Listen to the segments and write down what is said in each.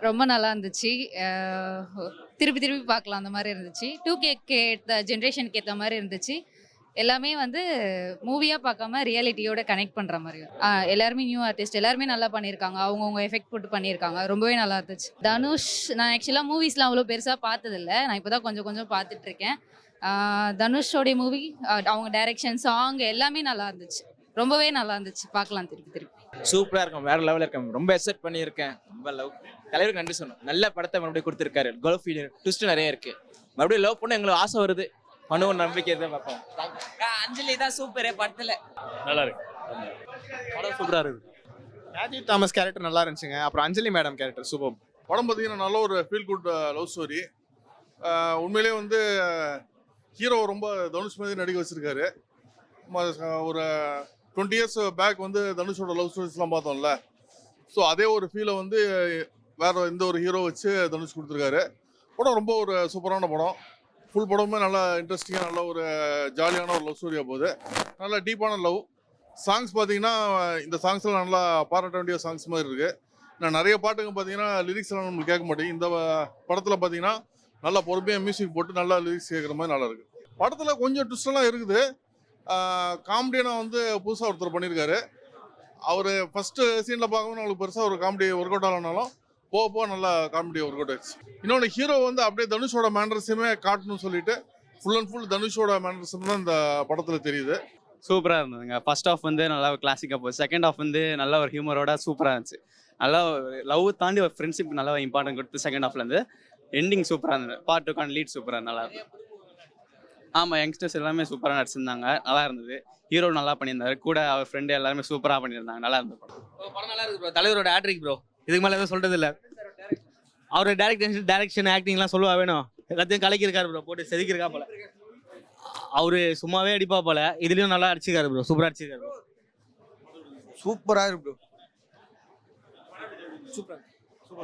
ரொம்ப நல்லா இருந்துச்சு. திருப்பி திருப்பி பார்க்கலாம் அந்த மாரி இருந்துச்சு. 2Kக்கு ஏத்த ஜெனரேஷனுக்கு ஏத்த மாரி இருந்துச்சு. எல்லாமே வந்து மூவியா பார்க்காம ரியாலிட்டியோட கனெக்ட் பண்ற மாரி. எல்லாருமே நியூ ஆர்டிஸ்ட் எல்லாருமே நல்லா பண்ணியிருக்காங்க. அவங்கவங்க எஃபெக்ட் போட்டு பண்ணியிருக்காங்க. ரொம்பவே நல்லா இருந்துச்சு. தனுஷ் நான் ஆக்சுவலா மூவிஸ்லாம் அவ்வளோ பெருசா பார்த்ததில்ல. நான் இப்போ தான் கொஞ்சம் கொஞ்சம் பார்த்துட்டு இருக்கேன். தனுஷோடைய மூவி அவங்க டைரக்ஷன், சாங் எல்லாமே நல்லா இருந்துச்சு. ரொம்பவே நல்லா இருந்துச்சு. பார்க்கலாம் திருப்பி திருப்பி. சூப்பரா இருக்கும், வேற லெவலில் இருக்கும். ரொம்ப எக்ஸைட் பண்ணியிருக்கேன். ரொம்ப லவ் தலைவருக்கு நன்றி சொல்லணும். நல்ல படத்தை மறுபடியும் கொடுத்துருக்காரு. கோல்ஃப் ட்விஸ்ட் நிறைய இருக்கு. மறுபடியும் லவ் பண்ண எங்களுக்கு ஆசை வருது. பண்ணுவோம், நம்பிக்கை தான் பார்ப்போம். அஞ்சலி தான் சூப்பரே படத்துல. நல்லா இருக்கு, படம் சூப்பரா இருக்கு. மேத்யூ தாமஸ் கேரக்டர் நல்லா இருந்துச்சுங்க. அப்புறம் அஞ்சலி மேடம் கேரக்டர் சூப்பர். படம் பார்த்தீங்கன்னா நல்ல ஒரு ஃபீல் குட் லவ் ஸ்டோரி. உண்மையிலேயே வந்து ஹீரோ ரொம்ப தனுஷ் மாதிரி நடிக்க வச்சிருக்காரு. ஒரு 20 இயர்ஸ் பேக் வந்து தனுஷோட லவ் ஸ்டோரிஸ்லாம் பார்த்தோம்ல. ஸோ அதே ஒரு ஃபீலை வந்து வேற எந்த ஒரு ஹீரோ வச்சு தனுஷ் கொடுத்துருக்காரு. படம் ரொம்ப ஒரு சூப்பரான படம். ஃபுல் படமே நல்லா இன்ட்ரெஸ்டிங்காக நல்ல ஒரு ஜாலியான ஒரு லவ் ஸ்டோரியாக போகுது. நல்ல டீப்பான லவ். சாங்ஸ் பார்த்தீங்கன்னா இந்த சாங்ஸ்லாம் நல்லா பாராட்ட வேண்டிய சாங்ஸ் மாதிரி இருக்குது. நான் நிறைய பாட்டுங்க பார்த்தீங்கன்னா லிரிக்ஸ்லாம் நம்மளுக்கு கேட்க மாட்டேங்குது. இந்த படத்தில் பார்த்தீங்கன்னா நல்லா பொறுமையாக மியூசிக் போட்டு நல்லா லிரிக்ஸ் கேட்குற மாதிரி நல்லா இருக்குது. படத்தில் கொஞ்சம் ட்விஸ்டெல்லாம் இருக்குது. காமெடியாக வந்து புதுசாக ஒருத்தர் பண்ணியிருக்காரு. அவர் ஃபஸ்ட்டு சீனில் பார்க்கும்போது நம்மளுக்கு பெருசாக ஒரு காமெடி ஒர்க் அவுட் ஆகலனாலும் போக போக நல்லா காமெடி ஒர்க் அவுட் ஆயிடுச்சு. இன்னொன்று ஹீரோ வந்து அப்படியே தனுஷோட மேனரிசமே காட்டணும்னு சொல்லிட்டு ஃபுல் அண்ட் ஃபுல் தனுஷோட மேனரிசம் தான் இந்த படத்தில் தெரியுது. சூப்பராக இருந்ததுங்க. ஃபர்ஸ்ட் ஆஃப் வந்து நல்லா கிளாசிக்காக போகுது. செகண்ட் ஆஃப் வந்து நல்ல ஒரு ஹியூமரோட சூப்பராக இருந்துச்சு. நல்லா லவ் தாண்டி ஒரு ஃப்ரெண்ட்ஷிப் நல்லா இம்பார்ட்டன்ட் கொடுத்து செகண்ட் ஆஃப்லேருந்து எண்டிங் சூப்பராக இருந்தது. பார்ட் 2 லீட் சூப்பராக நல்லா இருந்தது. ஆமாம், யங்ஸ்டர்ஸ் எல்லாமே சூப்பராக நடிச்சிருந்தாங்க. நல்லா இருந்தது. ஹீரோ நல்லா பண்ணியிருந்தாரு. கூட அவர் ஃப்ரெண்டு எல்லாருமே சூப்பராக பண்ணியிருந்தாங்க. நல்லா இருந்தது படம் நல்லா இருக்கு ப்ரோ. தலைவரோட ஆட்ரிக் ப்ரோ. இதுக்கு மேலே எதுவும் சொல்றது இல்லை. அவரோட டைரக்ஷன் ஆக்டிங்லாம் சொல்லுவா வேணும். எல்லாத்தையும் கலக்கியிருக்காரு ப்ரோ. போட்டு செதுக்கிருக்கா போல. அவரு சும்மாவே அடிப்பா போல. இதுலயும் நல்லா அடிச்சிருக்காரு ப்ரோ. சூப்பரா அடிச்சிருக்காரு ப்ரோ. சூப்பராக இருக்கு ப்ரோ. Super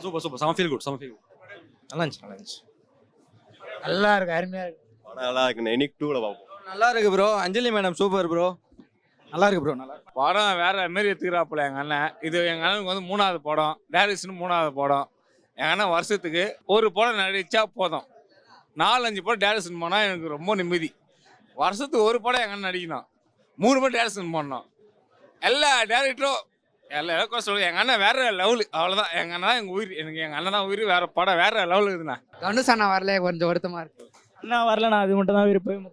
super super. சம ஃபீல் குட், சம ஃபீல் குட். நல்லா இருந்துச்சு, நல்லா இருந்துச்சு. நல்லா இருக்கு, அருமையா இருக்கு. படம் நல்லா இருக்கு. இன்னைக்கு 2ல பார்ப்போம். நல்லா இருக்கு ப்ரோ. அஞ்சலி மேடம் சூப்பர் ப்ரோ. நல்லா இருக்கு ப்ரோ. நல்லா படம் வேற மாரி எடுத்துக்கிறாப்புல எங்கள் அண்ணன். இது எங்கள் அண்ணனுக்கு வந்து 3வது படம். டைரக்ஷன் 3வது படம். எங்கள் அண்ணன் வருஷத்துக்கு ஒரு படம் நடிச்சா போதும். 4-5 படம் டைரக்ஷன் போனால் எனக்கு ரொம்ப நிம்மதி. வருஷத்துக்கு ஒரு படம் எங்கள் அண்ணன் நடிக்கணும். 3 படம் டைரக்ஷன் பண்ணணும். எல்லா டேரக்டரும் எல்லாருக்கும் சொல்லுவேன் எங்கள் அண்ணன் வேற லெவலு. அவ்வளோதான். எங்கள் அண்ணன் தான் எங்கள் உயிர். எனக்கு எங்கள் அண்ணன் தான் உயிர். வேற படம் வேற லெவலு இருக்குதுண்ணா. தனுஷ் அண்ணா வரல, கொஞ்சம் வருத்தமா இருக்கு. அண்ணா வரலண்ணா, அது மட்டும் தான் விருப்பம்.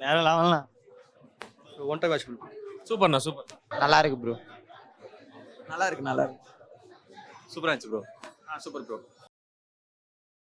வேற லெவல்லாம் ஒன்றை வாட்ச் சூப்பர்ண்ணா, சூப்பர். நல்லா இருக்கு ப்ரோ. நல்லா இருக்கு, நல்லா இருக்கு. சூப்பராக இருந்துச்சு ப்ரோ. Super bro.